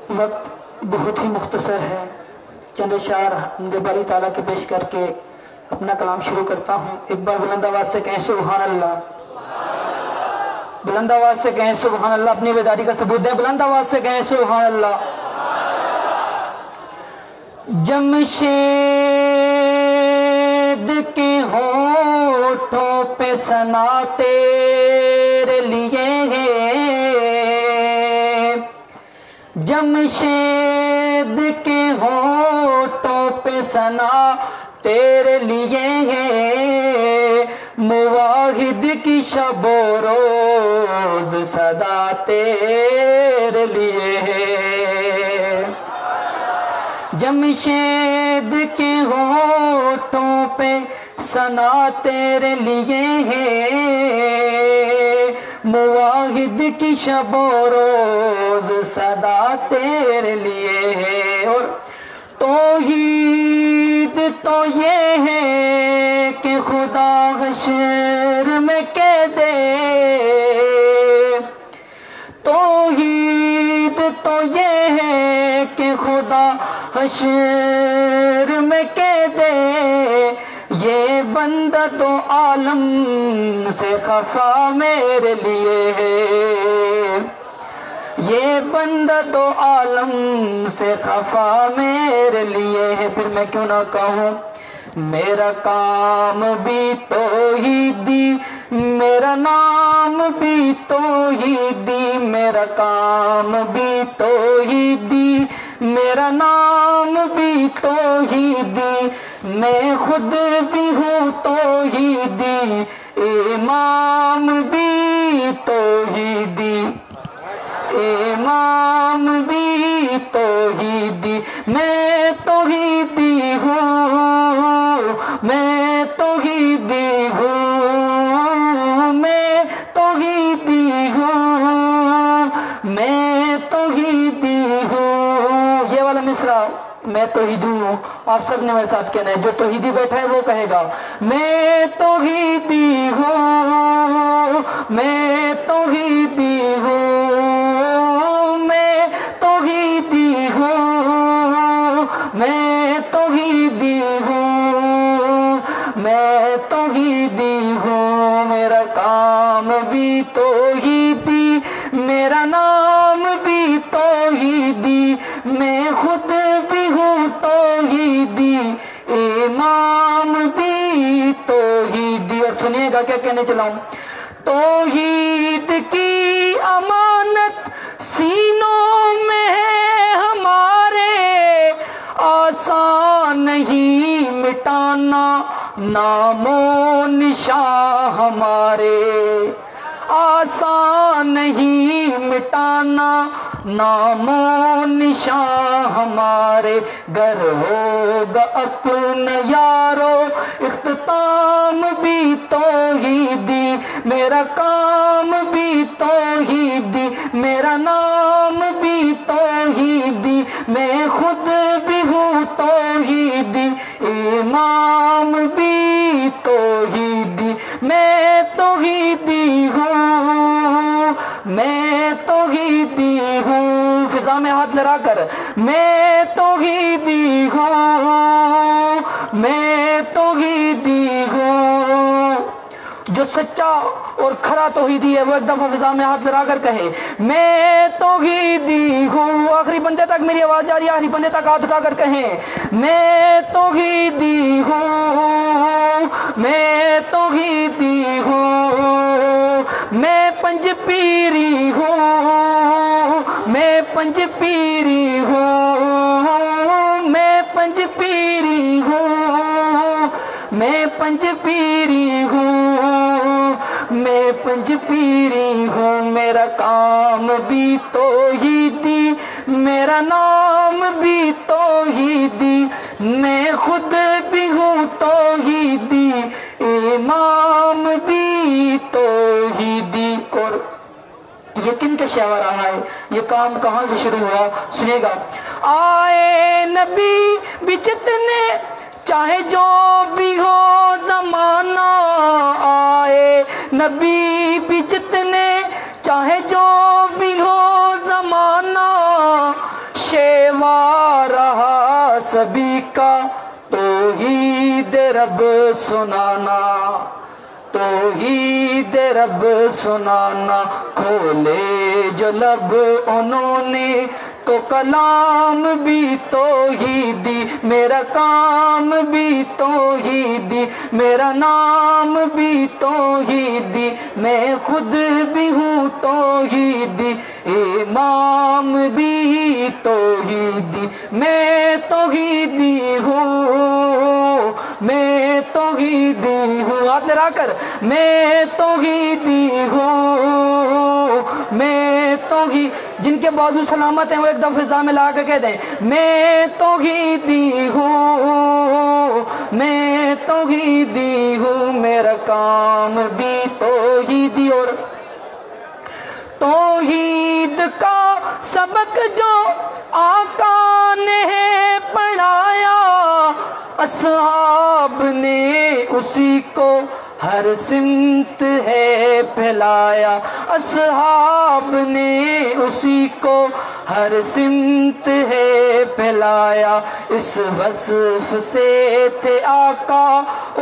وقت بہت ہی مختصر ہے، چند اشعار حمد باری تعالیٰ کے پیش کر کے اپنا کلام شروع کرتا ہوں۔ ایک بار بلند آواز سے کہیں سبحان اللہ، بلند آواز سے کہیں سبحان اللہ، اپنی بیداری کا ثبوت دیں، بلند آواز سے کہیں سبحان اللہ۔ جمشید کے ہونٹوں پہ ثنا تیرے لیے ہے، جمشید کے ہونٹوں پہ ثنا تیرے لیے ہے، مواحد کی شب و روز صدا تیرے لیے ہے، جمشید کے ہونٹوں پہ ثنا تیرے لیے ہے، مواحد کی شب و روز صدا تیرے لیے ہے۔ اور توحید تو یہ ہے کہ خدا حشر میں کہہ دے، توحید تو یہ ہے کہ خدا حشر میں کہہ دے، یہ بندہ تو عالم سے خفا میرے لیے ہے، یہ بندہ تو عالم سے خفا میرے لیے ہے۔ پھر میں کیوں نہ کہوں میرا کام بھی توحیدی، میرا نام بھی توحیدی، میرا کام بھی توحیدی، میرا نام بھی توحیدی، میں خود بھی ہوں توحیدی، امام بھی توحیدی، امام بھی توحیدی، میں توحیدی ہوں، میں توحیدی ہوں، میں توحیدی ہوں، میں توحیدی ہوں۔ یہ والا مصرع میں توحیدی ہوں، آپ سب نے میرے ساتھ کہنا ہے، جو توحیدی بیٹھا ہے وہ کہے گا میں توحیدی ہوں، میں توحیدی ہوں، میں توحیدی ہوں، میں توحیدی ہوں، میں توحیدی ہوں، میرا کام بھی توحیدی، میرا نام بھی توحیدی، میں خود بھی ہوں توحیدی، امام بھی توحیدی۔ اور سنیے گا کیا کہنے چلا ہوں، توحید کی امانت سینوں میں ہے ہمارے، آسان نہیں مٹانا نام و نشاں ہمارے، آسان نہیں مٹانا نام و نشاں ہمارے، گر ہوگا اپنے یارو اختتام بھی توحیدی، میرا کام بھی توحیدی، میرا نام بھی توحیدی، میں خود بھی ہوں توحیدی، امام بھی توحیدی، میں توحیدی ہوں، میں توحیدی ہوں، فضا میں ہاتھ لڑا کر میں توحیدی ہوں، میں توحیدی ہوں۔ جو سچا اور کھرا توحیدی ہے وہ ایک دفعہ فضا میں ہاتھ لڑا کر کہے میں توحیدی ہوں۔ آخری بندے تک میری آواز جاری ہے، آخری بندے تک ہاتھ اٹھا کر کہیں میں توحیدی ہوں، میں توحیدی ہوں، میں پنج پیری ہوں، میں پنج پیری ہوں، میں پنج پیری ہوں، میں پنج پیری ہوں، میں پنج پیری ہوں، میرا کام بھی توحیدی، میرا نام بھی توحیدی، میں خود بھی ہوں توحیدی، امام بھی توحیدی۔ اور یہ کن کا شعر رہا ہے، یہ کام کہاں سے شروع ہوا، سنیے گا۔ آئے نبی بھی جتنے چاہے جو بھی ہو زمانہ، آئے نبی بھی جتنے چاہے جو بھی ہو زمانہ، سبھی کا توحید رب سنانا، توحید رب سنانا، کھولے جو لب انہوں نے تو کلام بھی توحیدی، میرا کام بھی توحیدی، میرا نام بھی توحیدی، میں خود بھی ہوں توحیدی، امام بھی توحیدی، میں توحیدی ہوں، میں توحیدی ہوں، ہاتھ لہرا کر، میں توحیدی ہوں، میں توحیدی، جن کے بازو سلامت ہیں وہ ایک دفعہ فضا میں لا کے کہہ دیں میں توحیدی ہوں، میں توحیدی ہوں، میرا کام بھی توحیدی، اور توحید کا سبق جو آقا نے پڑھایا، اصحاب نے اسی کو ہر سمت ہے پھیلایا، اصحاب نے اسی کو ہر سمت ہے پھیلایا، اس وصف سے تھے آقا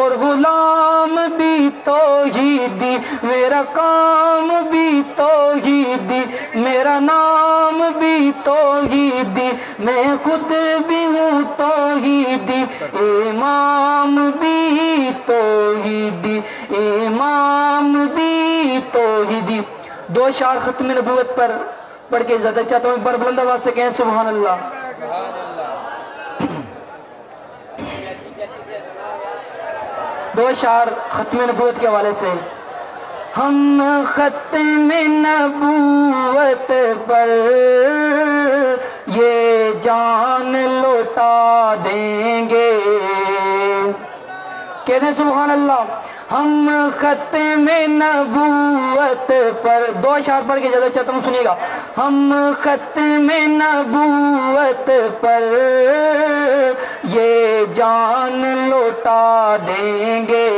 اور غلام بھی توحیدی، میرا کام بھی توحیدی، میرا نام بھی توحیدی، میں خود بھی ہوں توحیدی، امام بھی توحیدی، امام بھی توحیدی۔ دو اشعار ختم نبوت پر پڑھ کے زیادہ چاہتا ہوں، ایک بار بلند آواز سے کہیں سبحان اللہ۔ دو اشعار ختم نبوت کے حوالے سے، ہم ختم نبوت پر یہ جان لوٹا دیں گے، کہتے ہیں سبحان اللہ، ہم ختم نبوت پر، دو اشعار پڑھ کے زیادہ چاہتا ہوں سنیے گا، ہم ختم نبوت پر یہ جان لوٹا دیں گے،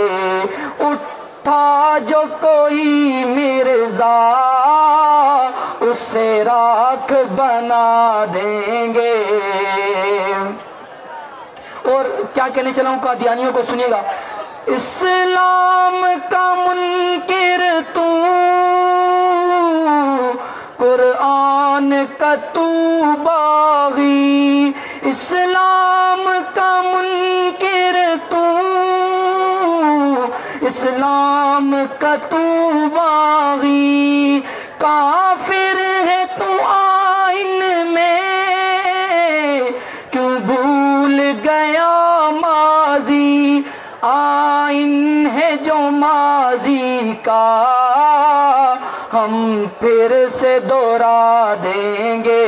اٹھا جو کوئی مرزا اسے راکھ بنا دیں گے۔ اور کیا کہنے چلا ہوں قادیانیوں کو سنیے گا، اسلام کا منکر تو، قرآن کا تو باغی، اسلام کا منکر تو، اسلام کا تو باغی، کافر ہے تو آئین میں کیوں بھول گیا ماضی، آئین ہے جو ماضی کا ہم پھر سے دوہرا دیں گے،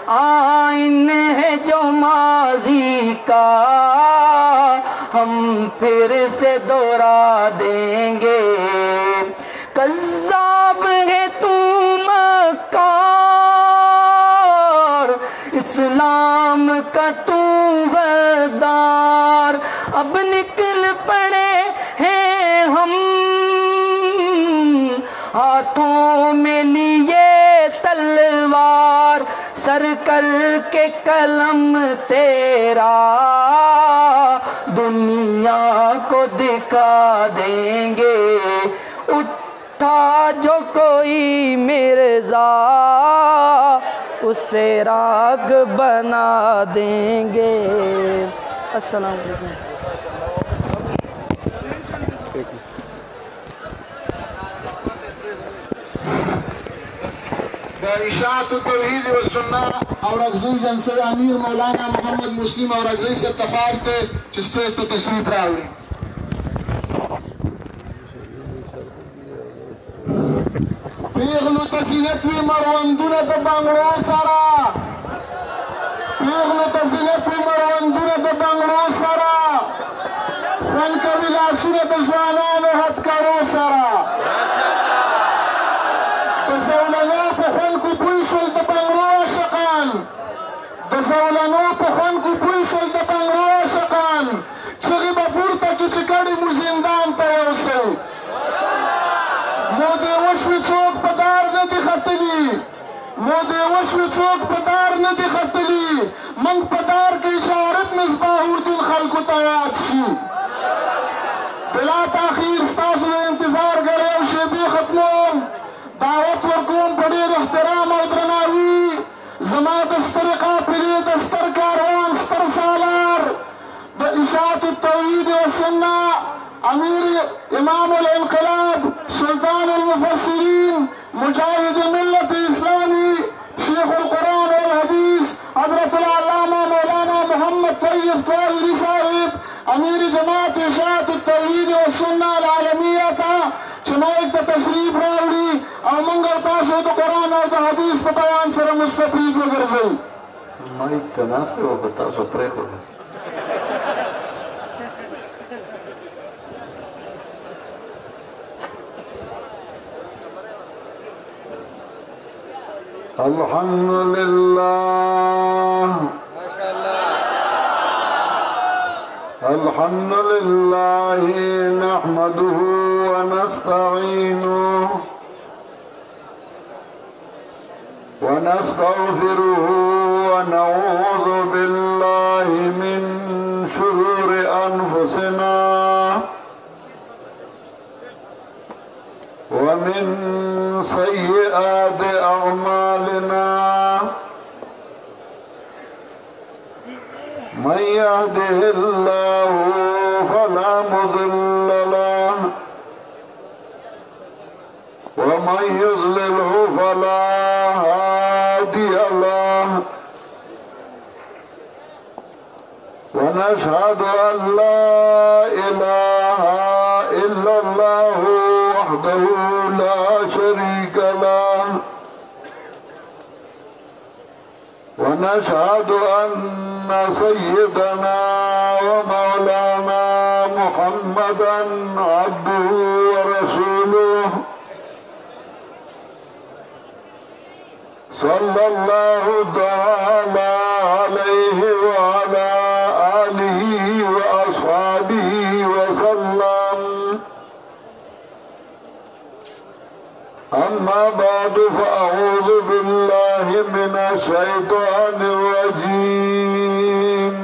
آئین ہے جو ماضی کا ہم پھر سے دوہرا دیں گے، کذاب ہے تو مکار، اسلام کا تو غدار، اب نکل پڑے ہیں ہم ہاتھوں میں لیے تلوار، سر کر کے قلم تیرا دنیا کو دکھا دیں گے، اٹھا جو کوئی مرزا اسے راگ بنا دیں گے۔ السلام علیکم۔ اشاعت توحید و سنہ اور اگزی جنسے امیر مولانا محمد مسلم اور اگزی سے تفاظ تے چستے تو تشریف راوڑی پیغلو تزینتوی مروندون دا بانگلو سارا، پیغلو تزینتوی مروندون دا بانگلو سارا، خونکوی لاسون دا زوانان و حد کرو سارا، دزولنو پا خونکو پویشل دا بانگلو عاشقان، دزولنو پا خونکو پویشل دا بانگلو عاشقان، چگی با پورتا کی چکڑی مو زندان تیوسی، مودے وشوی چوک پدار ندی خطلی، مودې وشوې څوک په دار نه دي ختلي موږ په دار کې چې عارف مصباح الدین خلکو ته یاد شي بلا تاخیر ستاسو د انتظار ګړی او شیبې ختموم دعوت ورکوم په ډېر احترام او درناوي زما د سترې قافلې د ستر کاروان ستر سالار د اشاعة التوحید والسنه امیر امام الانقلاب سلطان المفسرین مجاهد ملت اسلامی شیخ القرآن والحدیث حضرت العلامہ مولانا محمد طیب طاہری صاحب امیر جماعت اشاعة التوحید والسنه العالمیه ته چې مایک ته تشریف راوړي او موږ او تاسو د قرآن او د حدیث په بیان سره مستفید وګرځئ. مایک ته ناست و په تاسو پرېښود. الحمد لله الحمد لله نحمده ونستعينه ونستغفره ونعوذ بالله من شرور أنفسنا ومن سيئات أعمالنا من يهده الله فلا مضل له ومن يضلله فلا هادي له ونشهد أن لا إله إلا الله وحده لا شريك له ونشهد أن سيدنا ومولانا محمدا عبده ورسوله صلى الله تعالى عليه وعلى آله وأصحابه وسلم. أما بعد فأعوذ بالله من الشيطان الرجيم.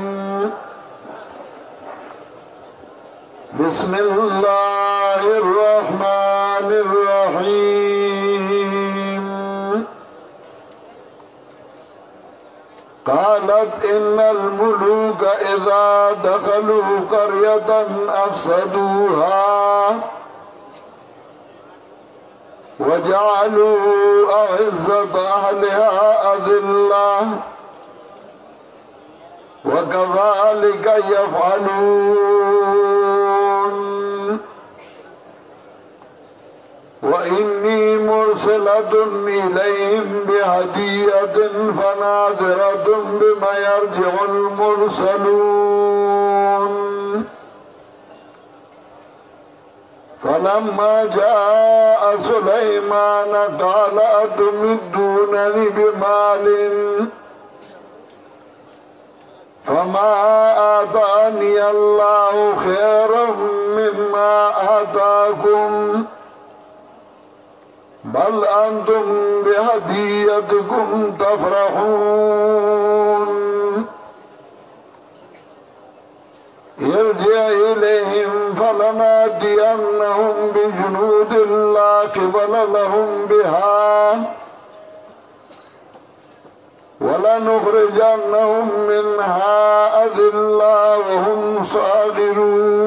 بسم الله الرحمن الرحيم. قالت إن الملوك إذا دخلوا قرية أفسدوها وجعلوا أعزة أهلها أذلة وكذلك يفعلون. وإني مرسلة إليهم بهدية فناظرة بما يرجع المرسلون. فلما جاء سليمان قال أتمدونني بمال فما آتاني الله خيرا مما آتاكم بل أنتم بهديتكم تفرحون. ارجع إليهم فلنأتينهم بجنود لا قبل لهم بها ولنخرجنهم منها أذلة وهم صاغرون.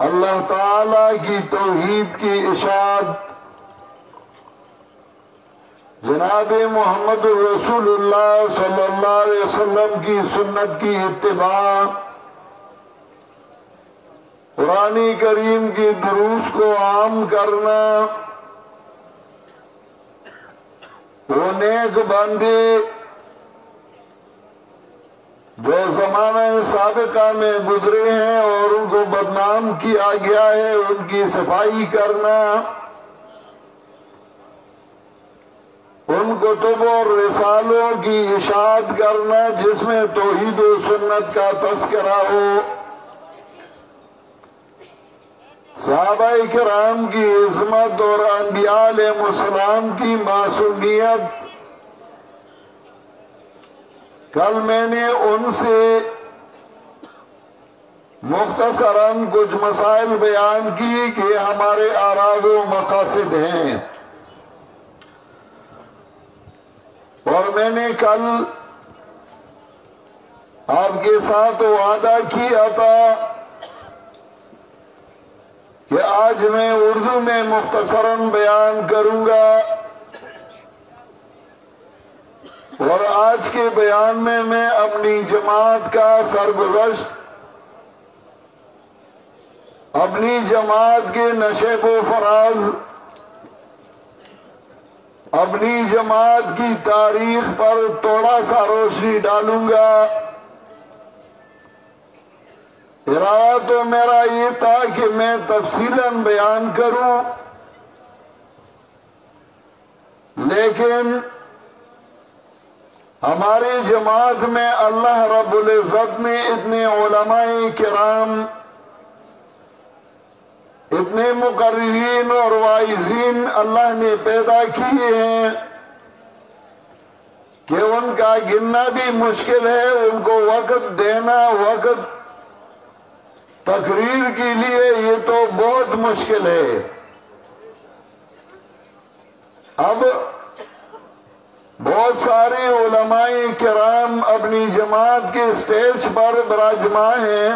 اللہ تعالی کی توحید کی اشاعت، جناب محمد رسول اللہ صلی اللہ علیہ وسلم کی سنت کی اتباع، قرآن کریم کی دروس کو عام کرنا، وہ نیک بندے جو زمانہ سابقہ میں گزرے ہیں اور ان کو بدنام کیا گیا ہے، ان کی صفائی کرنا، ان کتب اور رسالوں کی اشاعت کرنا جس میں توحید و سنت کا تذکرہ ہو، صحابہ کرام کی عظمت اور انبیاء علیہ السلام کی معصومیت۔ کل میں نے ان سے مختصراً کچھ مسائل بیان کی کہ ہمارے اراض و مقاصد ہیں، اور میں نے کل آپ کے ساتھ وعدہ کیا تھا کہ آج میں اردو میں مختصراً بیان کروں گا، اور آج کے بیان میں میں اپنی جماعت کا سرگزشت، اپنی جماعت کے نشیب و فراز، اپنی جماعت کی تاریخ پر تھوڑا سا روشنی ڈالوں گا۔ ارادہ تو میرا یہ تھا کہ میں تفصیلاً بیان کروں، لیکن ہماری جماعت میں اللہ رب العزت نے اتنے علماء کرام، اتنے مقررین اور واعظین اللہ نے پیدا کیے ہیں کہ ان کا گننا بھی مشکل ہے، ان کو وقت دینا، وقت تقریر کے لیے یہ تو بہت مشکل ہے۔ اب بہت سارے علماء کرام اپنی جماعت کے سٹیج پر براجمان ہیں،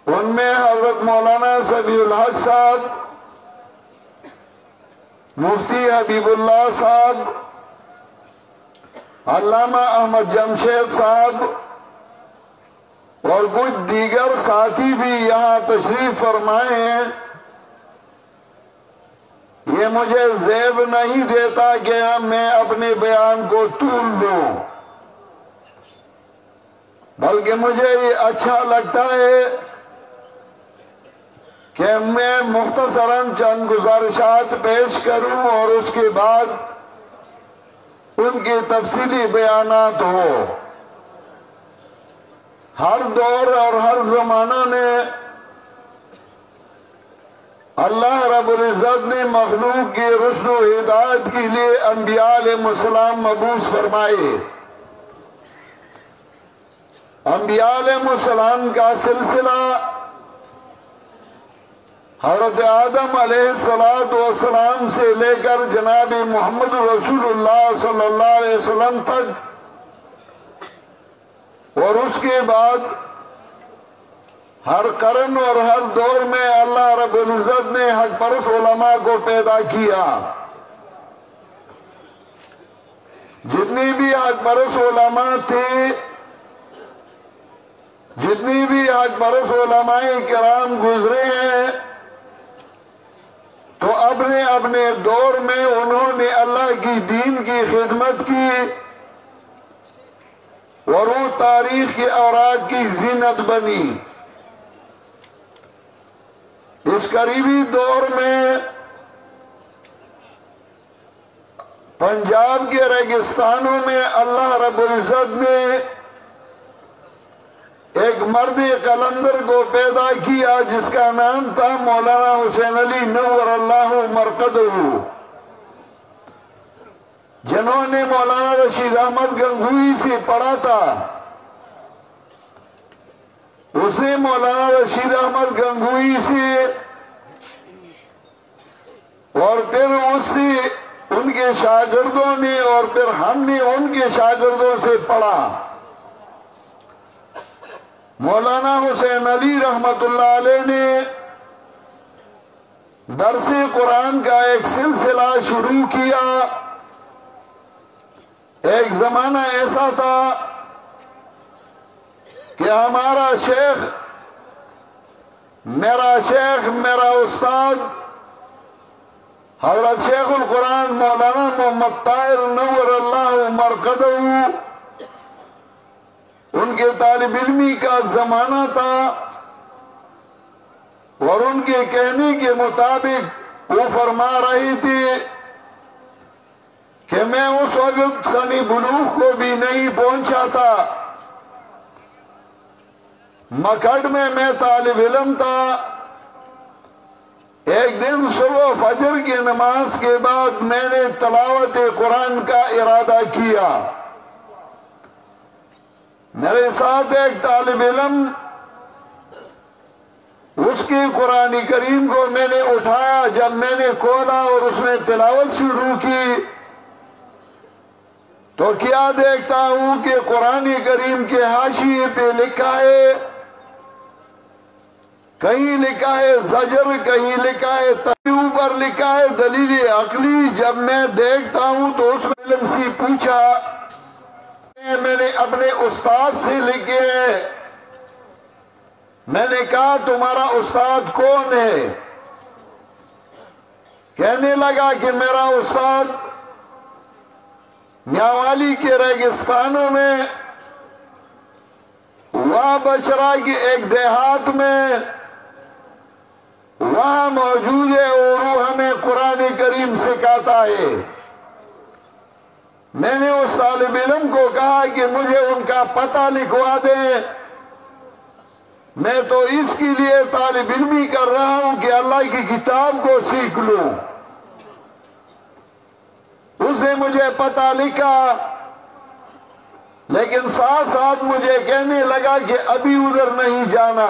ان میں حضرت مولانا سبیح الحق صاحب، مفتی حبیب اللہ صاحب، علامہ احمد جمشید صاحب اور کچھ دیگر ساتھی بھی یہاں تشریف فرمائے ہیں۔ یہ مجھے زیب نہیں دیتا کہ میں اپنے بیان کو طول دوں، بلکہ مجھے یہ اچھا لگتا ہے کہ میں مختصراً چند گزارشات پیش کروں اور اس کے بعد ان کے تفصیلی بیانات ہو۔ ہر دور اور ہر زمانہ میں اللہ رب العزت نے مخلوق کی رشد و ہدایت کے لیے انبیاء علیہ السلام مبعوث فرمائے۔ انبیاء علیہ السلام کا سلسلہ حضرت آدم علیہ السلام سے لے کر جناب محمد رسول اللہ صلی اللہ علیہ وسلم تک، اور اس کے بعد ہر قرن اور ہر دور میں اللہ رب العزت نے حق پرست علماء کو پیدا کیا۔ جتنی بھی حق پرست علماء تھے، جتنی بھی حق پرست علماء کرام گزرے ہیں، تو اپنے اپنے دور میں انہوں نے اللہ کی دین کی خدمت کی، اور وہ تاریخ کے اوراق کی زینت بنی۔ اس قریبی دور میں پنجاب کے ریگستانوں میں اللہ رب العزت نے ایک مرد قلندر کو پیدا کیا جس کا نام تھا مولانا حسین علی نور اللہ مرقدہ، جنہوں نے مولانا رشید احمد گنگوئی سے پڑھا تھا۔ اس نے مولانا رشید احمد گنگوئی سے اور پھر اس سے ان کے شاگردوں نے، اور پھر ہم نے ان کے شاگردوں سے پڑھا۔ مولانا حسین علی رحمت اللہ علیہ نے درس قرآن کا ایک سلسلہ شروع کیا۔ ایک زمانہ ایسا تھا کہ ہمارا شیخ، میرا استاد حضرت شیخ القرآن مولانا محمد طاہر نور اللہ مرقدہ، ان کے طالب علمی کا زمانہ تھا، اور ان کے کہنے کے مطابق وہ فرما رہی تھی کہ میں اس وقت سنی بلوغ کو بھی نہیں پہنچا تھا، مکھڈ میں طالب علم تھا۔ ایک دن صبح فجر کی نماز کے بعد میں نے تلاوت قرآن کا ارادہ کیا۔ میرے ساتھ ایک طالب علم، اس کی قرآن کریم کو میں نے اٹھایا، جب میں نے کھولا اور اس میں تلاوت شروع کی تو کیا دیکھتا ہوں کہ قرآن کریم کے حاشیے پہ لکھا ہے، کہیں لکھا ہے زجر، کہیں لکھا ہے اوپر لکھا ہے دلیل عقلی۔ جب میں دیکھتا ہوں تو اس علم سے پوچھا، میں نے اپنے استاد سے لکھے ہیں۔ میں نے کہا تمہارا استاد کون ہے؟ کہنے لگا کہ میرا استاد میاوالی کے ریگستانوں میں، وہاں بچرا کی ایک دیہات میں وہاں موجود ہے، اور وہ ہمیں قرآن کریم سکھاتا ہے۔ میں نے اس طالب علم کو کہا کہ مجھے ان کا پتہ لکھوا دیں، میں تو اس کے لیے طالب علمی کر رہا ہوں کہ اللہ کی کتاب کو سیکھ لوں۔ اس نے مجھے پتہ لکھا، لیکن ساتھ ساتھ مجھے کہنے لگا کہ ابھی ادھر نہیں جانا،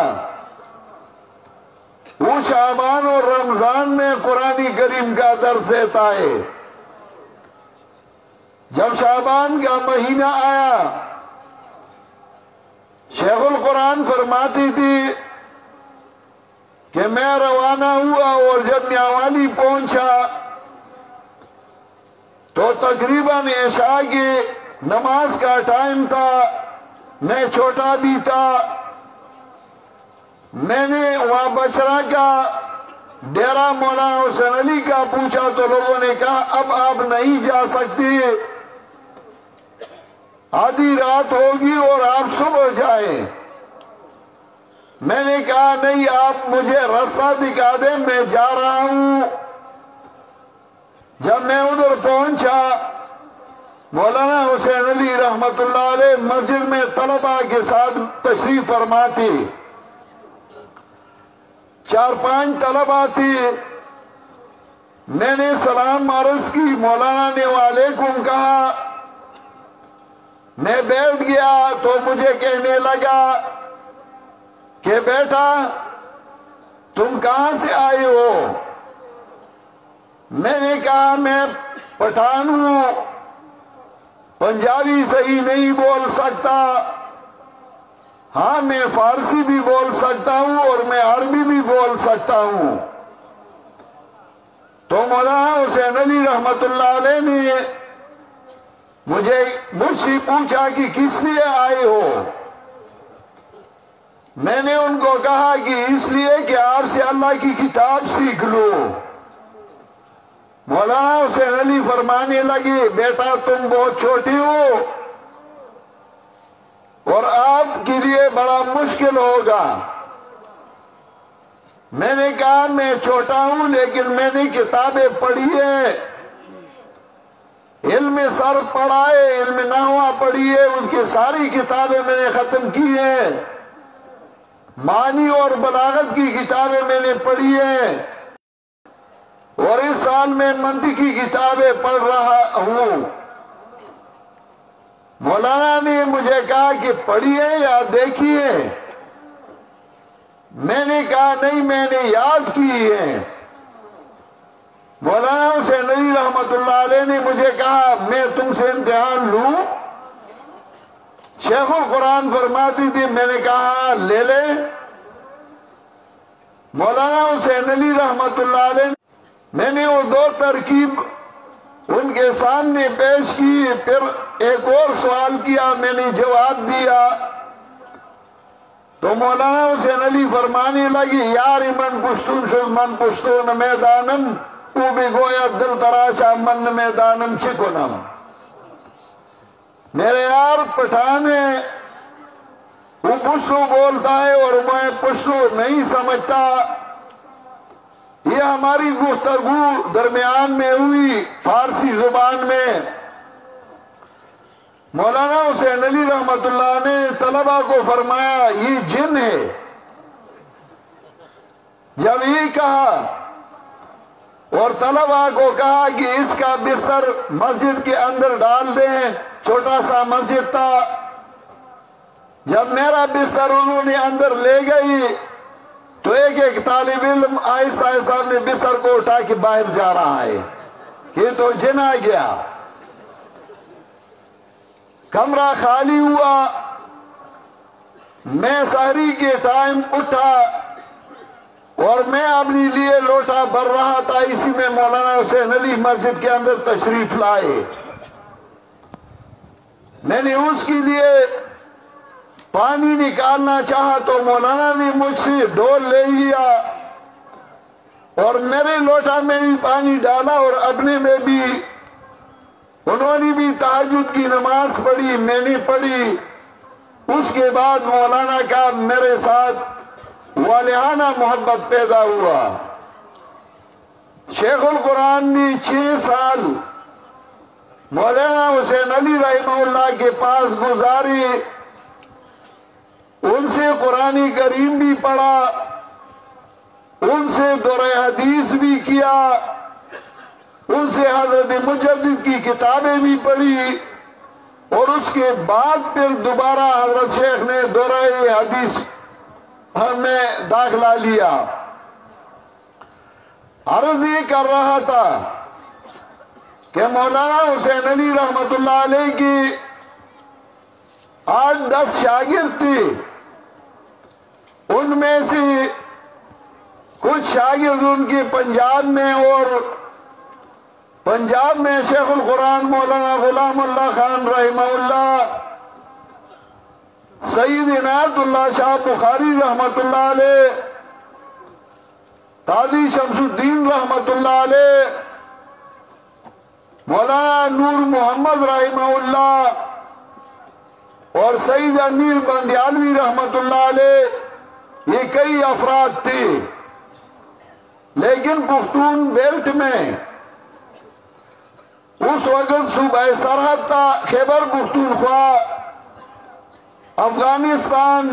وہ شعبان اور رمضان میں قرآن کریم کا درس دیتا ہے۔ جب شعبان کا مہینہ آیا، شیخ القرآن فرماتی تھی کہ میں روانہ ہوا، اور جب میاوالی پہنچا تو تقریباً عشاء کی نماز کا ٹائم تھا، میں چھوٹا بھی تھا۔ میں نے وہاں بچرا کا ڈیرا مولانا حسین علی کا پوچھا تو لوگوں نے کہا اب آپ نہیں جا سکتے، آدھی رات ہوگی اور آپ صبح جائیں۔ میں نے کہا نہیں، آپ مجھے راستہ دکھا دیں، میں جا رہا ہوں۔ جب میں ادھر پہنچا، مولانا حسین علی رحمت اللہ علیہ مسجد میں طلباء کے ساتھ تشریف فرما تھی، 4-5 طلباء تھی۔ میں نے سلام عرض کی، مولانا نے وعلیکم کہا، میں بیٹھ گیا تو مجھے کہنے لگا کہ بیٹا تم کہاں سے آئے ہو؟ میں نے کہا میں پٹھان ہوں، پنجابی صحیح نہیں بول سکتا، ہاں میں فارسی بھی بول سکتا ہوں اور میں عربی بھی بول سکتا ہوں۔ تو مولانا حسین علی رحمت اللہ علیہ نے مجھ سے پوچھا کہ کس لیے آئے ہو؟ میں نے ان کو کہا کہ اس لیے کہ آپ سے اللہ کی کتاب سیکھ لو۔ مولانا حسین علی فرمانے لگے بیٹا تم بہت چھوٹی ہو اور آپ کے لیے بڑا مشکل ہوگا۔ میں نے کہا میں چھوٹا ہوں لیکن میں نے کتابیں پڑھی ہیں، علم صرف پڑھا ہے، علم نحو پڑھی ہے، ان کی ساری کتابیں میں نے ختم کی ہیں، معنی اور بلاغت کی کتابیں میں نے پڑھی ہیں، اور اس سال میں منطق کی کتابیں پڑھ رہا ہوں۔ مولانا نے مجھے کہا کہ پڑھی ہے یا دیکھی ہے؟ میں نے کہا نہیں، میں نے یاد کی ہے۔ مولانا حسین علی رحمت اللہ علیہ نے مجھے کہا میں تم سے امتحان لوں؟ شیخ القرآن فرماتی تھی، میں نے کہا لے لے۔ مولانا حسین علی رحمت اللہ علیہ میں نے وہ دو ترکیب ان کے سامنے پیش کی، پھر ایک اور سوال کیا، میں نے جواب دیا تو مولانا حسین علی فرمانے لگی، یار من پشتون شد من پشتون میدانم او بھی گویا دل تراشا من میدانم چکنم۔ میرے یار پٹھان ہے، وہ پشتو بولتا ہے اور میں پشتو نہیں سمجھتا۔ یہ ہماری گفتگو درمیان میں ہوئی فارسی زبان میں۔ مولانا حسین علی رحمت اللہ نے طلبہ کو فرمایا یہ جن ہے۔ جب یہ کہا اور طلبہ کو کہا کہ اس کا بستر مسجد کے اندر ڈال دیں، چھوٹا سا مسجد تھا، جب میرا بستر انہوں نے اندر لے گئی تو ایک ایک طالب علم آہستہ آہستہ اپنے بستر کو اٹھا کے باہر جا رہا ہے، یہ تو جن آ گیا۔ کمرہ خالی ہوا، میں سحری کے ٹائم اٹھا اور میں اپنے لیے لوٹا بھر رہا تھا، اسی میں مولانا حسین علی مسجد کے اندر تشریف لائے۔ میں نے اس کے لیے پانی نکالنا چاہا تو مولانا نے مجھ سے ڈول لے لیا اور میرے لوٹا میں بھی پانی ڈالا اور اپنے میں بھی۔ انہوں نے بھی تہجد کی نماز پڑھی، میں نے پڑھی۔ اس کے بعد مولانا کا میرے ساتھ والہانہ محبت پیدا ہوا۔ شیخ القرآن نے 6 سال مولانا حسین علی رحمہ اللہ کے پاس گزاری، ان سے قرآن کریم بھی پڑھا، ان سے دورہ حدیث بھی کیا، ان سے حضرت مجدد کی کتابیں بھی پڑھی، اور اس کے بعد پھر دوبارہ حضرت شیخ نے دورہ حدیث میں داخلہ لیا۔ عرض یہ کر رہا تھا کہ مولانا حسین علی رحمت اللہ علیہ کی 8-10 شاگرد تھے، ان میں سے کچھ شاگرد ان کے پنجاب میں، اور پنجاب میں شیخ القرآن مولانا غلام اللہ خان رحمہ اللہ، سید عنایت اللہ شاہ بخاری رحمت اللہ علیہ، قاضی شمس الدین رحمت اللہ علیہ، مولانا نور محمد رحمہ اللہ اور سید امیر بندیالوی رحمت اللہ علیہ، یہ کئی افراد تھے۔ لیکن پختون بیلٹ میں اس وقت صوبہ سرحد تھا، خیبر پختونخوا، افغانستان،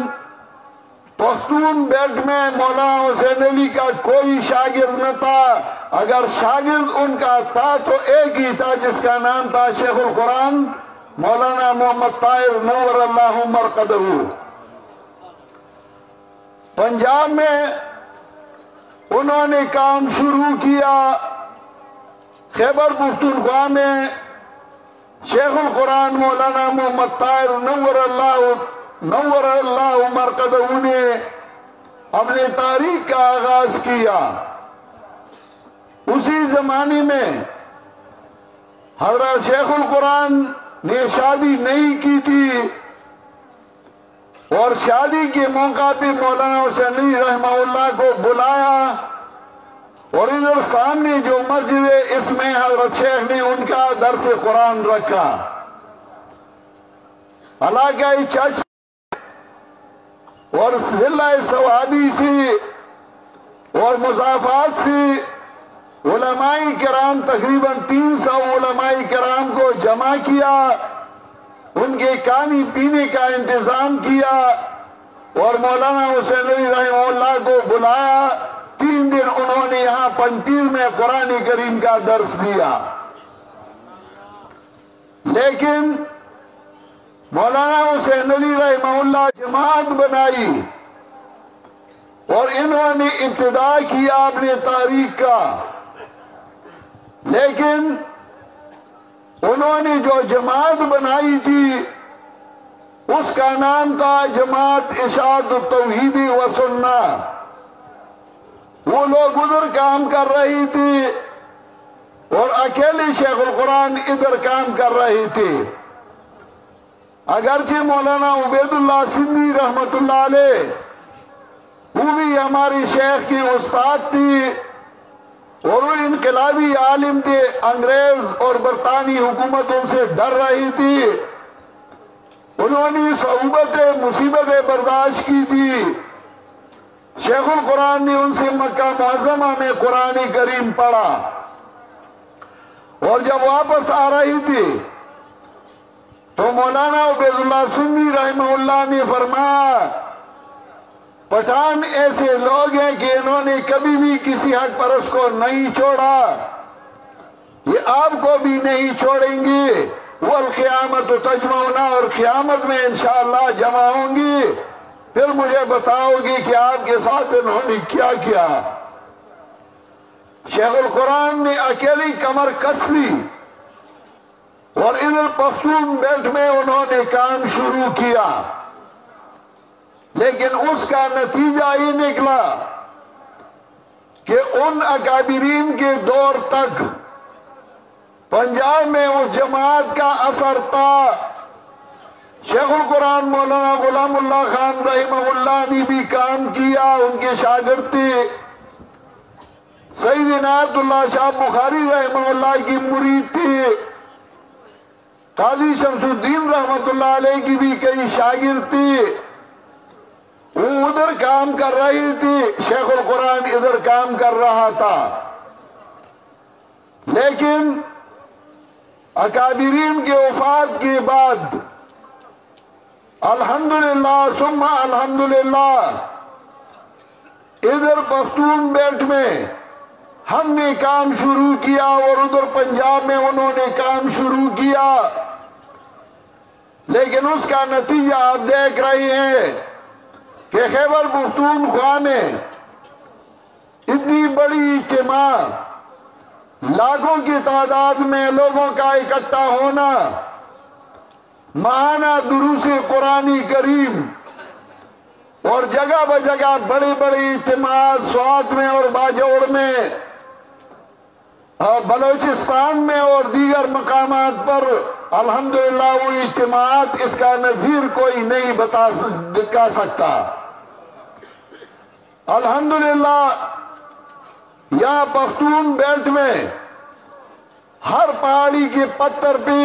پختون بیلٹ میں مولانا حسین علی کا کوئی شاگرد نہ تھا۔ اگر شاگرد ان کا تھا تو ایک ہی تھا جس کا نام تھا شیخ القرآن مولانا محمد طاہر نور اللہ مرقدہ۔ پنجاب میں انہوں نے کام شروع کیا، خیبر پختونخوا میں شیخ القرآن مولانا محمد طاہر نور اللہ مرقدہ نے اپنے تاریخ کا آغاز کیا۔ اسی زمانے میں حضرت شیخ القرآن نے شادی نہیں کی تھی، اور شادی کے موقع پہ مولانا حسین علی رحمہ اللہ کو بلایا، اور ادھر سامنے جو مسجد ہے اس میں حضرت شیخ نے ان کا درس قرآن رکھا۔ علاقائی چرچ اور ضلع ثوابی سے اور مضافات سے علماء کرام تقریباً 300 علماء کرام کو جمع کیا، ان کے کھانے پینے کا انتظام کیا، اور مولانا حسین علی رحمہ اللہ کو بلایا۔ 3 دن انہوں نے یہاں پنپیر میں قرآن کریم کا درس دیا۔ لیکن مولانا حسین علی رحمہ اللہ جماعت بنائی، اور انہوں نے ابتدا کیا اپنے تاریخ کا، لیکن انہوں نے جو جماعت بنائی تھی اس کا نام تھا جماعت اشاعت التوحید و سنہ. وہ لوگ ادھر کام کر رہی تھی اور اکیلی شیخ القرآن ادھر کام کر رہی تھی. اگرچہ مولانا عبید اللہ سندھی رحمت اللہ علیہ وہ بھی ہماری شیخ کی استاد تھی اور وہ انقلابی عالم تھے. انگریز اور برطانوی حکومت ان سے ڈر رہی تھی. انہوں نے صعوبتیں مصیبتیں برداشت کی تھی. شیخ القرآن نے ان سے مکہ معظمہ میں قرآن کریم پڑھا اور جب واپس آ رہی تھی تو مولانا عبید اللہ سندھی رحمہ اللہ نے فرمایا پٹھان ایسے لوگ ہیں کہ انہوں نے کبھی بھی کسی حق پرست کو نہیں چھوڑا, یہ آپ کو بھی نہیں چھوڑیں گے. والقیامت تجمعنا, اور قیامت میں انشاءاللہ جمع ہوں گی. پھر مجھے بتاؤ گی کہ آپ کے ساتھ انہوں نے کیا کیا. شیخ القرآن نے اکیلی کمر کس لی اور ادھر پختون بیلٹ میں انہوں نے کام شروع کیا. لیکن اس کا نتیجہ یہ نکلا کہ ان اکابرین کے دور تک پنجاب میں اس جماعت کا اثر تھا. شیخ القرآن مولانا غلام اللہ خان رحمہ اللہ نے بھی کام کیا, ان کے شاگرد تھے. سید عنایت اللہ شاہ بخاری رحمہ اللہ کی مرید تھی. قاضی شمس الدین رحمت اللہ علیہ کی بھی کئی شاگرد تھی. وہ ادھر کام کر رہی تھی, شیخ القرآن ادھر کام کر رہا تھا. لیکن اکابرین کے وفات کے بعد الحمدللہ ثم الحمدللہ ادھر پختون بیلٹ میں ہم نے کام شروع کیا اور ادھر پنجاب میں انہوں نے کام شروع کیا. لیکن اس کا نتیجہ آپ دیکھ رہے ہیں کہ خیبر پختونخوا میں اتنی بڑی اجتماع, لاکھوں کی تعداد میں لوگوں کا اکٹھا ہونا, ماہانہ دروس قرآن کریم اور جگہ بجگہ بڑی بڑی اجتماعات سوات میں اور باجوڑ میں, بلوچستان میں اور دیگر مقامات پر الحمدللہ وہ اجتماعات اس کا نظیر کوئی نہیں دکھا سکتا. الحمدللہ یہاں پختون بیلٹ میں ہر پہاڑی کے پتھر پہ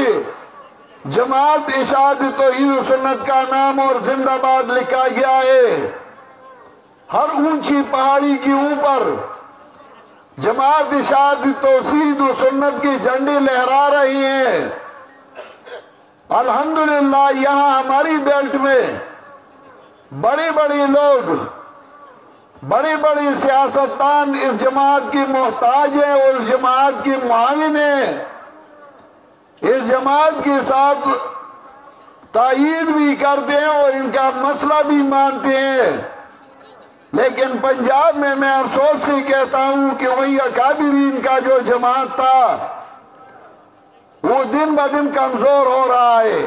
جماعت اشاعت توحید و سنت کا نام اور زندہ باد لکھا گیا ہے. ہر اونچی پہاڑی کے اوپر جماعت اشاعت توحید و سنت کی جھنڈے لہرا رہی ہیں. الحمدللہ یہاں ہماری بیلٹ میں بڑے بڑے لوگ, بڑے بڑے سیاستدان اس جماعت کی محتاج ہیں اور اس جماعت کی معاون ہیں, اس جماعت کے ساتھ تائید بھی کرتے ہیں اور ان کا مسئلہ بھی مانتے ہیں. لیکن پنجاب میں افسوس سے کہتا ہوں کہ وہی اکابرین کا جو جماعت تھا وہ دن بدن کمزور ہو رہا ہے.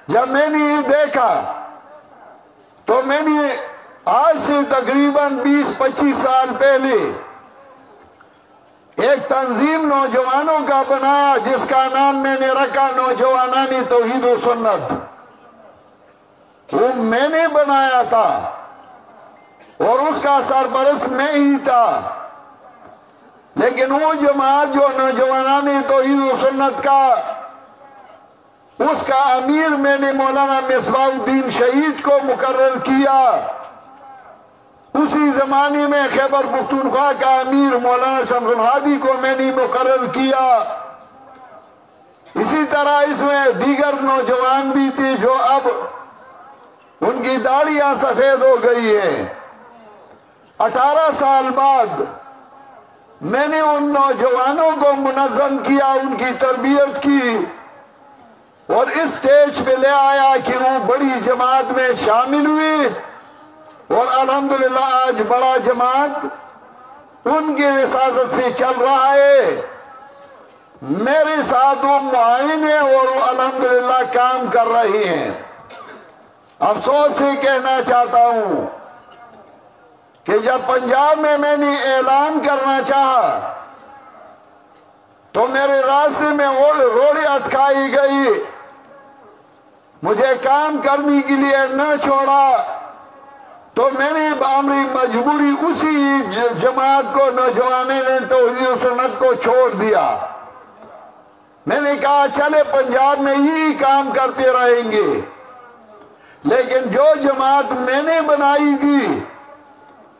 جب میں نے یہ دیکھا تو میں نے آج سے تقریباً 20-25 سال پہلے ایک تنظیم نوجوانوں کا بنایا جس کا نام میں نے رکھا نوجوانان توحید و سنت. وہ میں نے بنایا تھا اور اس کا سرپرست میں ہی تھا. لیکن وہ جماعت جو نوجوانان توحید و سنت کا, اس کا امیر میں نے مولانا مصباح الدین شہید کو مقرر کیا. اسی زمانے میں خیبر پختونخوا کا امیر مولانا شمس الہادی کو میں نے مقرر کیا. اسی طرح اس میں دیگر نوجوان بھی تھے جو اب ان کی داڑیاں سفید ہو گئی ہیں. 18 سال بعد میں نے ان نوجوانوں کو منظم کیا, ان کی تربیت کی اور اس سٹیج پہ لے آیا کہ وہ بڑی جماعت میں شامل ہوئی اور الحمدللہ آج بڑا جماعت ان کے وساطت سے چل رہا ہے. میرے ساتھ وہ معاون ہیں اور وہ الحمدللہ کام کر رہی ہیں۔ افسوس سے کہنا چاہتا ہوں کہ جب پنجاب میں نے اعلان کرنا چاہا تو میرے راستے میں روڑی اٹکائی گئی، مجھے کام کرنے کے لیے نہ چھوڑا، تو میں نے بامری مجبوری اسی جماعت کو، نوجوانوں نے توحید و سنت کو چھوڑ دیا۔ میں نے کہا چلے پنجاب میں یہی کام کرتے رہیں گے، لیکن جو جماعت میں نے بنائی تھی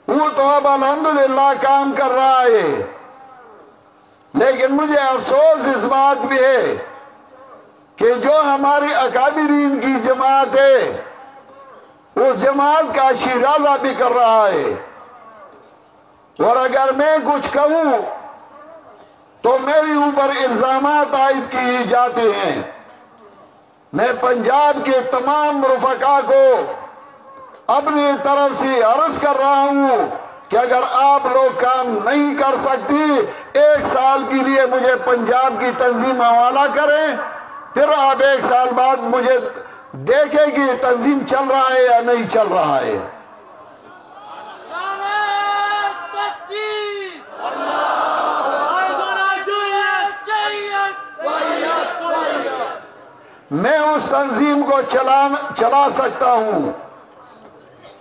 وہ تو اب الحمدللہ کام کر رہا ہے، لیکن مجھے افسوس اس بات بھی ہے کہ جو ہمارے اکابرین کی جماعت ہے وہ جماعت کا شیرازہ بھی کر رہا ہے، اور اگر میں کچھ کہوں تو میرے اوپر الزامات عائد کیے جاتے ہیں۔ میں پنجاب کے تمام رفقا کو اپنی طرف سے عرض کر رہا ہوں کہ اگر آپ لوگ کام نہیں کر سکتی، 1 سال کے لیے مجھے پنجاب کی تنظیم حوالہ کریں، پھر آپ 1 سال بعد مجھے دیکھیں کہ تنظیم چل رہا ہے یا نہیں چل رہا ہے۔ میں اس تنظیم کو چلا سکتا ہوں،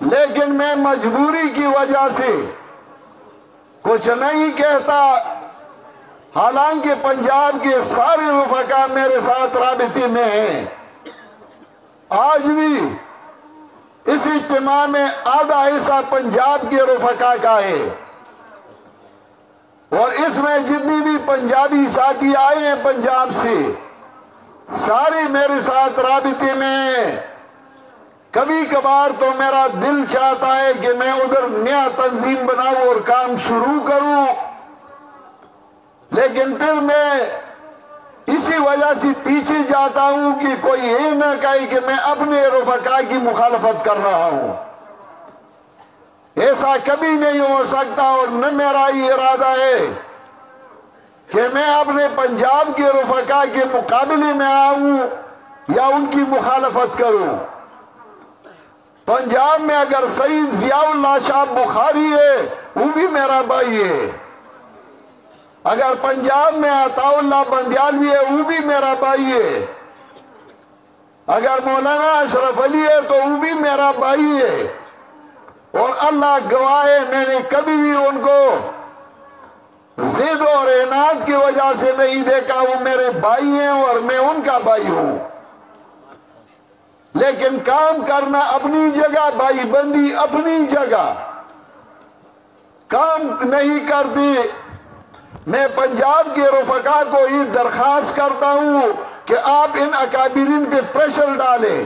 لیکن میں مجبوری کی وجہ سے کچھ نہیں کہتا، حالانکہ پنجاب کے سارے رفقا میرے ساتھ رابطے میں ہیں۔ آج بھی اس اجتماع میں آدھا حصہ پنجاب کے رفقا کا ہے، اور اس میں جتنی بھی پنجابی ساتھی آئے ہیں پنجاب سے سارے میرے ساتھ رابطے میں ہیں۔ کبھی کبھار تو میرا دل چاہتا ہے کہ میں ادھر نیا تنظیم بناؤں اور کام شروع کروں، لیکن پھر میں اسی وجہ سے پیچھے جاتا ہوں کہ کوئی یہ نہ کہے کہ میں اپنے رفقا کی مخالفت کر رہا ہوں۔ ایسا کبھی نہیں ہو سکتا، اور نہ میرا یہ ارادہ ہے کہ میں اپنے پنجاب کے رفقا کے مقابلے میں آؤں یا ان کی مخالفت کروں۔ پنجاب میں اگر سید ضیاء اللہ شاہ بخاری ہے وہ بھی میرا بھائی ہے، اگر پنجاب میں عطا اللہ بندیالوی ہے وہ بھی میرا بھائی ہے، اگر مولانا اشرف علی ہے تو وہ بھی میرا بھائی ہے، اور اللہ گواہ ہے میں نے کبھی بھی ان کو ضد اور عناد کی وجہ سے نہیں دیکھا، وہ میرے بھائی ہیں اور میں ان کا بھائی ہوں۔ لیکن کام کرنا اپنی جگہ، بھائی بندی اپنی جگہ، کام نہیں کرتی۔ میں پنجاب کے رفقا کو یہ درخواست کرتا ہوں کہ آپ ان اکابرین پہ پریشر ڈالیں،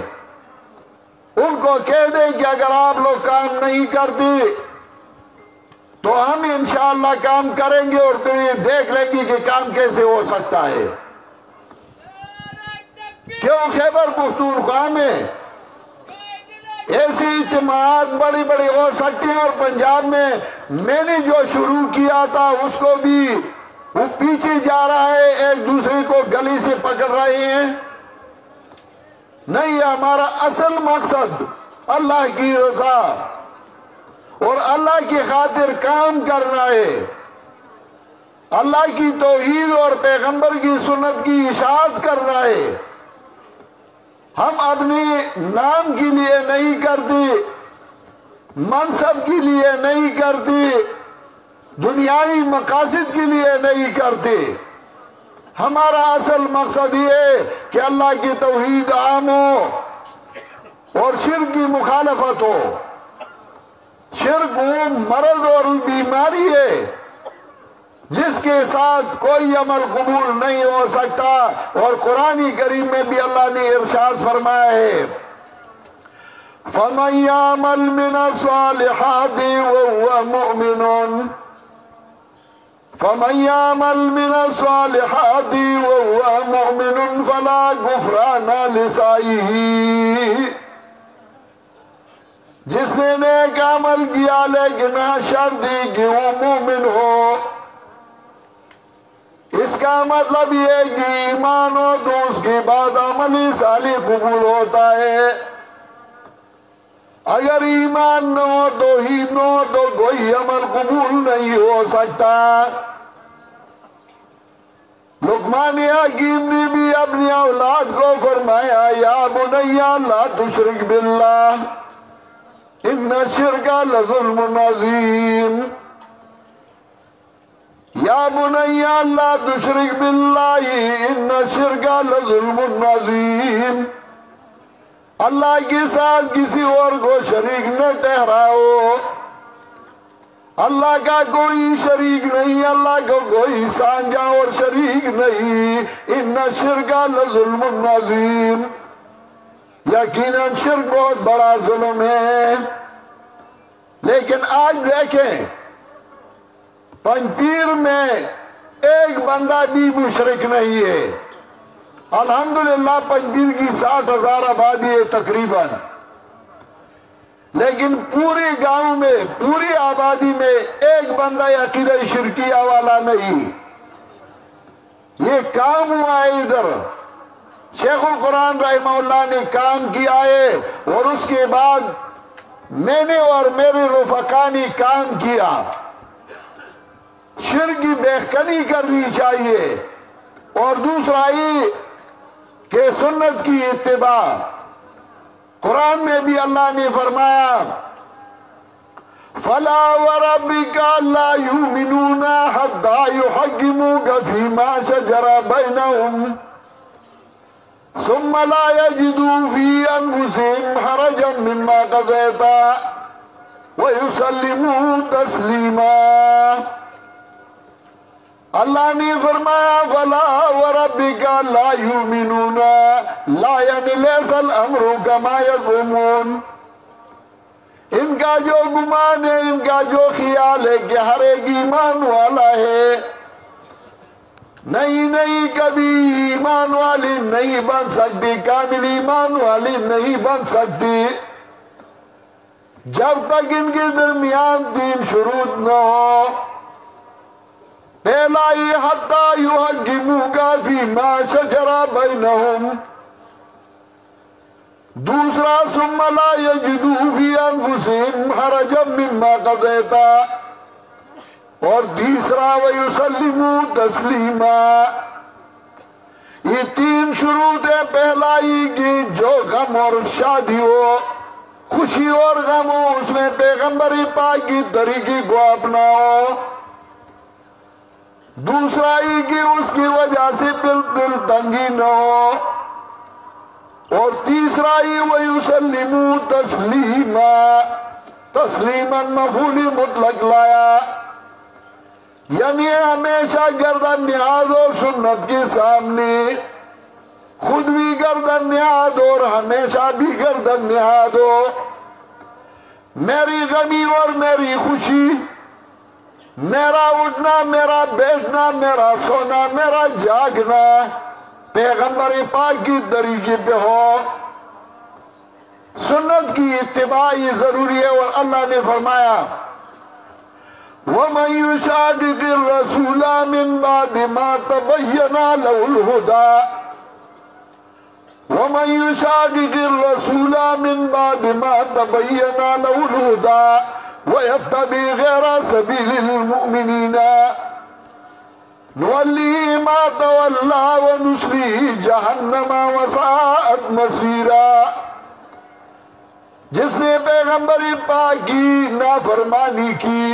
ان کو کہہ دیں کہ اگر آپ لوگ کام نہیں کرتے تو ہم انشاءاللہ کام کریں گے، اور پھر یہ دیکھ لیں گے کہ کام کیسے ہو سکتا ہے۔ کیوں خیبر پختونخوا میں ایسی اجتماعات بڑی بڑی ہو سکتی ہیں، اور پنجاب میں نے جو شروع کیا تھا اس کو بھی وہ پیچھے جا رہا ہے، ایک دوسرے کو گلی سے پکڑ رہے ہیں۔ نہیں، ہمارا اصل مقصد اللہ کی رضا اور اللہ کی خاطر کام کرنا ہے، اللہ کی توحید اور پیغمبر کی سنت کی اشاعت کرنا ہے۔ ہم اپنے نام کے لیے نہیں کرتے، منصب کے لیے نہیں کرتے، دنیاوی مقاصد کے لیے نہیں کرتے۔ ہمارا اصل مقصد یہ ہے کہ اللہ کی توحید عام ہو اور شرک کی مخالفت ہو۔ شرک وہ مرض اور بیماری ہے جس کے ساتھ کوئی عمل قبول نہیں ہو سکتا، اور قرآن کریم میں بھی اللہ نے ارشاد فرمایا ہے فَمَن يَعْمَلْ مِنَ الصَّالِحَاتِ وَهُوَ مُؤْمِنٌ فَمَن يَعْمَلْ مِنَ الصَّالِحَاتِ وَهُوَ مُؤْمِنٌ فَلَا غُفْرَانَ لِسَعْيِهِ، جس نے نیک عمل کیا لیکن شرط دی کہ وہ مومن ہو، اس اس کا مطلب یہ ہے کہ ایمان ہو تو اس کے بعد عمل صالح قبول ہوتا ہے. اگر ایمان نہ ہو توحید نہ ہو تو کوئی عمل قبول نہیں ہو سکتا. لقمان حکیم نے بھی اپنی اولاد کو فرمایا یا بنی لا تشرک باللہ ان الشرک لظلم عظیم. یا بنی لا تشرک باللہ ان الشرک لظلم عظیم. اللہ کے ساتھ کسی اور کو شریک نہ ٹھہراؤ. اللہ کا کوئی شریک نہیں, اللہ کو کوئی سانجا اور شریک نہیں. ان الشرک لظلم عظیم. یقیناً شرک بہت بڑا ظلم ہے. لیکن آج دیکھیں پنجپیر میں ایک بندہ بھی مشرک نہیں ہے. الحمدللہ پنجپیر کی 60,000 آبادی ہے تقریباً, لیکن پورے گاؤں میں پوری آبادی میں ایک بندہ عقیدہ شرکیہ والا نہیں. یہ کام ہوا ہے ادھر, شیخ القرآن رحمہ اللہ نے کام کیا ہے, اور اس کے بعد میں نے اور میرے رفقا نے کام کیا. شرک کی بہکنی کرنی چاہیے. اور دوسرا یہ کہ سنت کی اتباع. قرآن میں بھی اللہ نے فرمایا فَلَا وَرَبِّكَ لَا يُؤْمِنُونَ حَتَّى يُحَكِّمُوكَ فِي مَا شَجَرَ بَيْنَهُمْ ثُمَّ لَا يَجِدُوا فِي أَنفُسِهِمْ حَرَجًا مِّمَّا قَضَيْتَ وَيُسَلِّمُوا تَسْلِيمًا. اللہ نے فرمایا فَلَا وَرَبِّكَ لَا يُؤْمِنُونَ لا یعنی لیس الامر کما یزعمون. ان کا جو گمان ہے, ان کا جو خیال ہے کہ ہر ایک ایمان والا ہے, نہیں کبھی ایمان والی نہیں بن سکتی, کامل ایمان والی نہیں بن سکتی جب تک ان کے درمیان 3 شروط نہ ہو. پہلا یہ حتی یحکموک فیما شجر بینہم. دوسرا ثم لا یجدوا فی انفسہم حرجا مما قضیت. اور تیسرا ویسلموا تسلیما. یہ 3 شروط ہے. پہلا یہ کہ جو غم اور شادی ہو, خوشی اور غم ہو, اس میں پیغمبر پاک کی طریقے کو اپناؤ. دوسرا یہ کہ اس کی وجہ سے دل تنگی نہ ہو. اور تیسرا یہ وَيُسَلِّمُوا تَسْلِيمًا. تسلیماً مفعول مطلق لایا, یعنی ہمیشہ گردن نہاد ہو سنت کے سامنے, خود بھی گردن نہاد اور ہمیشہ بھی گردن نہاد ہو. میری غمی اور میری خوشی, میرا اٹھنا, میرا بیٹھنا, میرا سونا, میرا جاگنا پیغمبر پاک کی طریقے پہ ہو. سنت کی اتباع یہ ضروری ہے. اور اللہ نے فرمایا وَمَن يُشَاقِقِ الرَّسُولَ مِن بَعْدِ مَا تَبَيَّنَ لَهُ الْهُدَى وَمَن يُشَاقِقِ الرَّسُولَ مِن بَعْدِ مَا تَبَيَّنَ لَهُ الْهُدَى وَيَتَّبِعْ غَيْرَ سَبِيلِ الْمُؤْمِنِينَ نُوَلِّهِ مَا تَوَلَّىٰ وَنُصْلِهِ جَهَنَّمَ وَسَاءَتْ مَصِيرًا. جس نے پیغمبر پاک کی نافرمانی کی,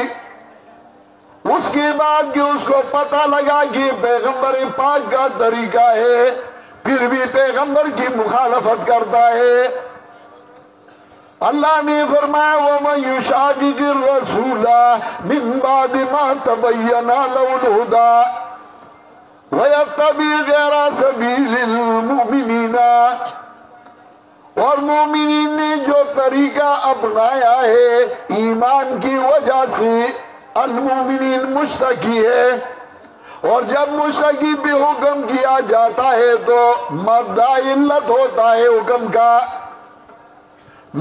اس کے بعد کہ اس کو پتہ لگا کہ پیغمبر پاک کا طریقہ ہے, پھر بھی پیغمبر کی مخالفت کرتا ہے, اللہ نے فرمایا وَمَن يُشَاقِقِ الرَّسُولَ مِن بَعْدِ مَا تَبَيَّنَ لَهُ الْهُدَى وَيَتَّبِعْ غَيْرَ سَبِيلِ الْمُؤْمِنِينَ. اور مومنین نے جو طریقہ اپنایا ہے ایمان کی وجہ سے, المومنین مشتقی ہے, اور جب مشتقی پہ حکم کیا جاتا ہے تو مبدأ علت ہوتا ہے حکم کا.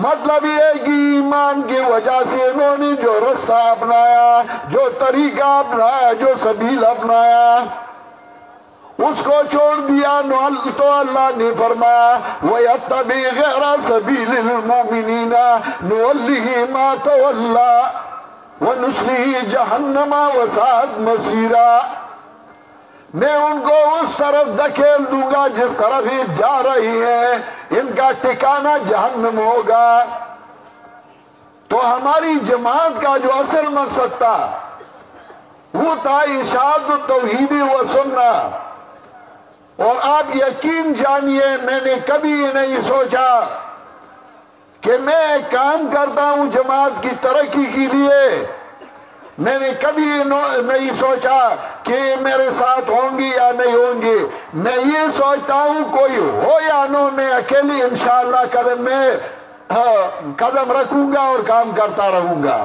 مطلب یہ ہے کہ ایمان کی وجہ سے انہوں نے جو رستہ اپنایا, جو طریقہ اپنایا, جو سبیل اپنایا, اس کو چھوڑ دیا تو اللہ نے فرمایا وَيَتَّبِعْ غَيْرَ سَبِيلِ الْمُؤْمِنِينَ نُوَلِّهِ مَا تَوَلَّى وَنُصْلِهِ جَهَنَّمَ وَسَاءَتْ مَصِيرًا، میں ان کو اس طرف دھکیل دوں گا جس طرف یہ جا رہی ہیں، ان کا ٹھکانہ جہنم ہوگا۔ تو ہماری جماعت کا جو اصل مقصد تھا وہ تھا ارشاد التوحید و سنت، اور آپ یقین جانیے میں نے کبھی نہیں سوچا کہ میں کام کرتا ہوں جماعت کی ترقی کے لیے، میں نے کبھی نہیں سوچا کہ میرے ساتھ ہوں گی یا نہیں ہوں گی، میں یہ سوچتا ہوں کوئی ہو یا نہ، میں اکیلی انشاءاللہ قدم رکھوں گا اور کام کرتا رہوں گا۔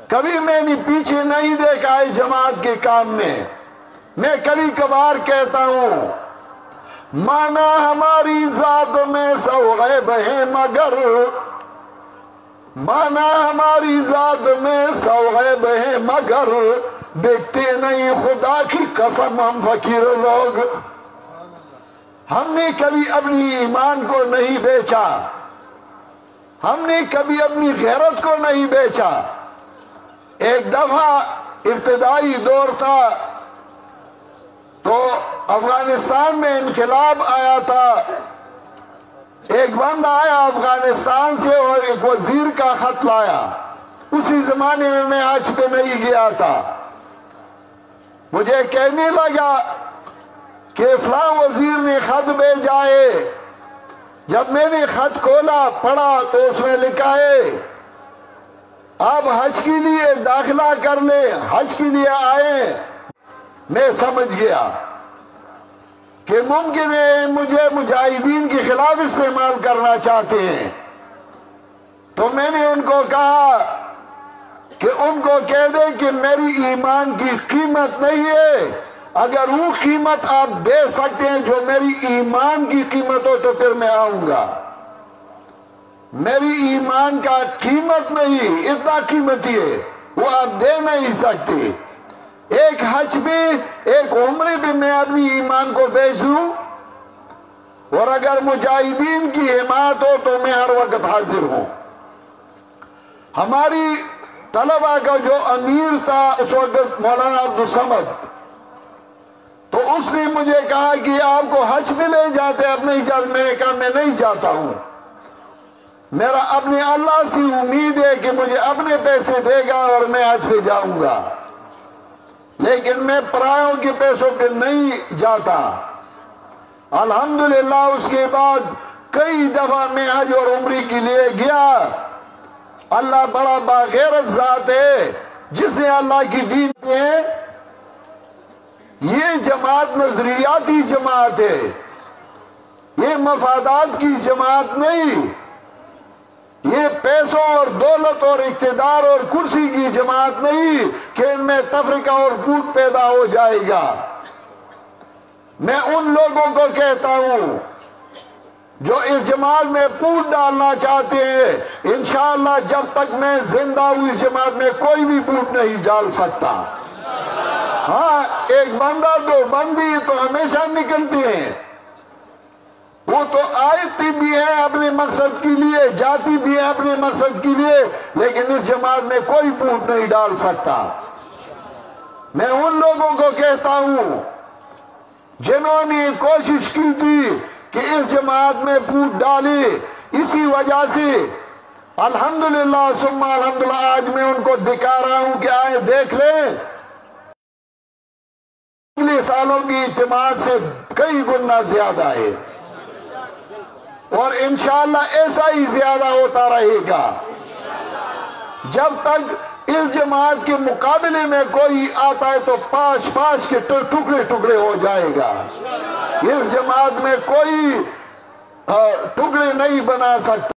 کبھی میں نے پیچھے نہیں دیکھا ہے جماعت کے کام میں۔ میں کبھی کبھار کہتا ہوں مانا ہماری ذات میں سو غیب ہے مگر، مانا ہماری ذات میں سو غیب ہے مگر، دیکھتے نہیں خدا کی قسم ہم فقیر لوگ۔ ہم نے کبھی اپنی ایمان کو نہیں بیچا، ہم نے کبھی اپنی غیرت کو نہیں بیچا۔ ایک دفعہ ابتدائی دور تھا تو افغانستان میں انقلاب آیا تھا، ایک بندہ آیا افغانستان سے اور ایک وزیر کا خط لایا۔ اسی زمانے میں حج پہ نہیں گیا تھا، مجھے کہنے لگا کہ فلاں وزیر نے خط بھیجا ہے۔ جب میں نے خط کھولا پڑھا تو اس میں لکھا ہے آپ حج کے لیے داخلہ کر لیں، حج کے لیے آئیں۔ میں سمجھ گیا کہ ممکن ہے مجھے مجاہدین کے خلاف استعمال کرنا چاہتے ہیں، تو میں نے ان کو کہا کہ ان کو کہہ دے کہ میری ایمان کی قیمت نہیں ہے، اگر وہ قیمت آپ دے سکتے ہیں جو میری ایمان کی قیمت ہو تو پھر میں آؤں گا۔ میری ایمان کا قیمت نہیں، اتنا قیمتی ہے وہ آپ دے نہیں سکتے۔ ایک حج بھی ایک عمرے بھی میں اپنی ایمان کو بیچ دوں، اور اگر مجاہدین کی حمایت ہو تو میں ہر وقت حاضر ہوں۔ ہماری طلبہ کا جو امیر تھا اس وقت مولانا عبدالصمد، تو اس نے مجھے کہا کہ آپ کو حج پہ لے جاتے اپنے اجازت، میں نے کہا میں نہیں جاتا ہوں، میرا اپنے اللہ سے امید ہے کہ مجھے اپنے پیسے دے گا اور میں حج پہ جاؤں گا، لیکن میں پرایوں کے پیسوں پہ نہیں جاتا۔ الحمدللہ اس کے بعد کئی دفعہ میں حج اور عمرے کے لیے گیا۔ اللہ بڑا باغیرت ذات ہے جس نے اللہ کی دین میں، یہ جماعت نظریاتی جماعت ہے، یہ مفادات کی جماعت نہیں، یہ پیسوں اور دولت اور اقتدار اور کرسی کی جماعت نہیں کہ ان میں تفرقہ اور پھوٹ پیدا ہو جائے گا۔ میں ان لوگوں کو کہتا ہوں جو اس جماعت میں پھوٹ ڈالنا چاہتے ہیں، انشاءاللہ جب تک میں زندہ ہوں اس جماعت میں کوئی بھی پھوٹ نہیں ڈال سکتا۔ ہاں ایک بندہ دو بندی تو ہمیشہ نکلتے ہیں، وہ تو آئے بھی ہیں اپنے مقصد کے لیے، جاتی بھی ہیں اپنے مقصد کے لیے، لیکن اس جماعت میں کوئی پھوٹ نہیں ڈال سکتا۔ میں ان لوگوں کو کہتا ہوں جنہوں نے کوشش کی تھی کہ اس جماعت میں پھوٹ ڈالے، اسی وجہ سے الحمدللہ ثم الحمدللہ آج میں ان کو دکھا رہا ہوں کہ آئے دیکھ لیں، پچھلے سالوں کی اعتماد سے کئی گنا زیادہ ہے، اور انشاءاللہ ایسا ہی زیادہ ہوتا رہے گا۔ جب تک اس جماعت کے مقابلے میں کوئی آتا ہے تو پاش پاش کے ٹکڑے ٹکڑے ہو جائے گا۔ اس جماعت میں کوئی ٹکڑے نہیں بنا سکتا۔